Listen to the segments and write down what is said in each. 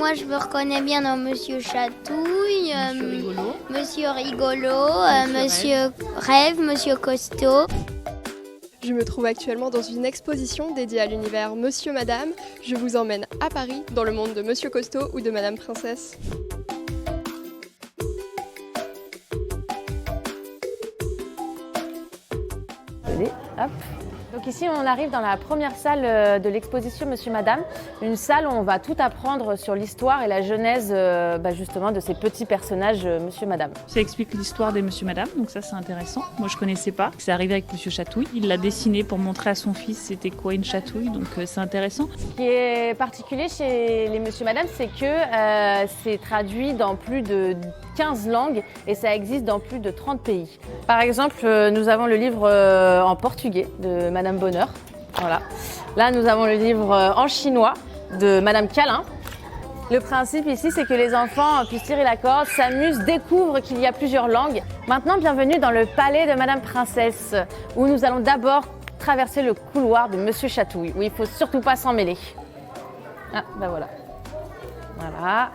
Moi, je me reconnais bien dans Monsieur Chatouille, Monsieur Rigolo, Monsieur Rêve, Monsieur Costaud. Je me trouve actuellement dans une exposition dédiée à l'univers Monsieur Madame. Je vous emmène à Paris, dans le monde de Monsieur Costaud ou de Madame Princesse. Allez, hop. Donc ici, on arrive dans la première salle de l'exposition Monsieur Madame, une salle où on va tout apprendre sur l'histoire et la genèse justement de ces petits personnages Monsieur Madame. Ça explique l'histoire des Monsieur Madame, donc ça c'est intéressant. Moi je connaissais pas. C'est arrivé avec Monsieur Chatouille. Il l'a dessiné pour montrer à son fils c'était quoi une chatouille, donc c'est intéressant. Ce qui est particulier chez les Monsieur Madame, c'est que c'est traduit dans plus de 15 langues et ça existe dans plus de 30 pays. Par exemple, nous avons le livre en portugais de Madame Bonheur. Voilà. Là, nous avons le livre en chinois de Madame Câlin. Le principe ici, c'est que les enfants puissent tirer la corde, s'amusent, découvrent qu'il y a plusieurs langues. Maintenant, bienvenue dans le palais de Madame Princesse, où nous allons d'abord traverser le couloir de Monsieur Chatouille, où il ne faut surtout pas s'en mêler. Ah, ben voilà. Voilà.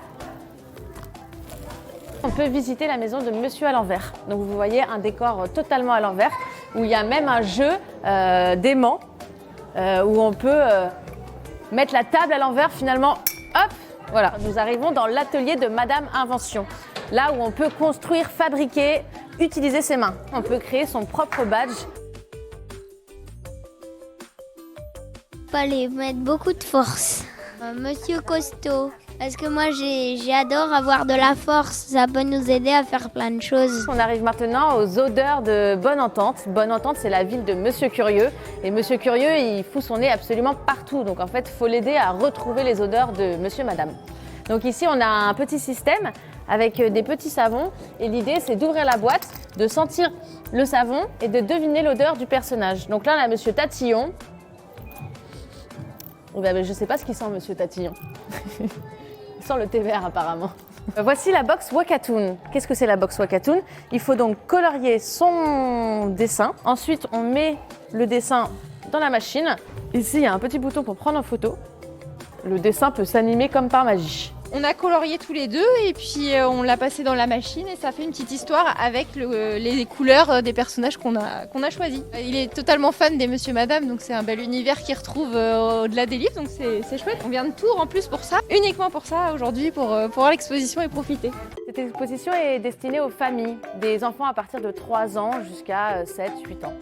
On peut visiter la maison de Monsieur à l'envers. Donc vous voyez un décor totalement à l'envers, où il y a même un jeu d'aimant, où on peut mettre la table à l'envers finalement. Hop, voilà. Nous arrivons dans l'atelier de Madame Invention, là où on peut construire, fabriquer, utiliser ses mains. On peut créer son propre badge. Fallait mettre beaucoup de force. Monsieur Costaud. Parce que moi, j'adore avoir de la force. Ça peut nous aider à faire plein de choses. On arrive maintenant aux odeurs de Bonne Entente. Bonne Entente, c'est la ville de Monsieur Curieux. Et Monsieur Curieux, il fout son nez absolument partout. Donc en fait, il faut l'aider à retrouver les odeurs de Monsieur Madame. Donc ici, on a un petit système avec des petits savons. Et l'idée, c'est d'ouvrir la boîte, de sentir le savon et de deviner l'odeur du personnage. Donc là, on a Monsieur Tatillon. Je ne sais pas ce qu'il sent, Monsieur Tatillon. Il sent le thé vert apparemment. Voici la box Wakatoon. Qu'est-ce que c'est la box Wakatoon? Il faut donc colorier son dessin. Ensuite, on met le dessin dans la machine. Ici, il y a un petit bouton pour prendre en photo. Le dessin peut s'animer comme par magie. On a colorié tous les deux et puis on l'a passé dans la machine et ça fait une petite histoire avec les couleurs des personnages qu'on a choisis. Il est totalement fan des Monsieur Madame, donc c'est un bel univers qu'il retrouve au-delà des livres, donc c'est chouette. On vient de Tours en plus pour ça, uniquement pour ça aujourd'hui, pour voir l'exposition et profiter. Cette exposition est destinée aux familles, des enfants à partir de 3 ans jusqu'à 7-8 ans.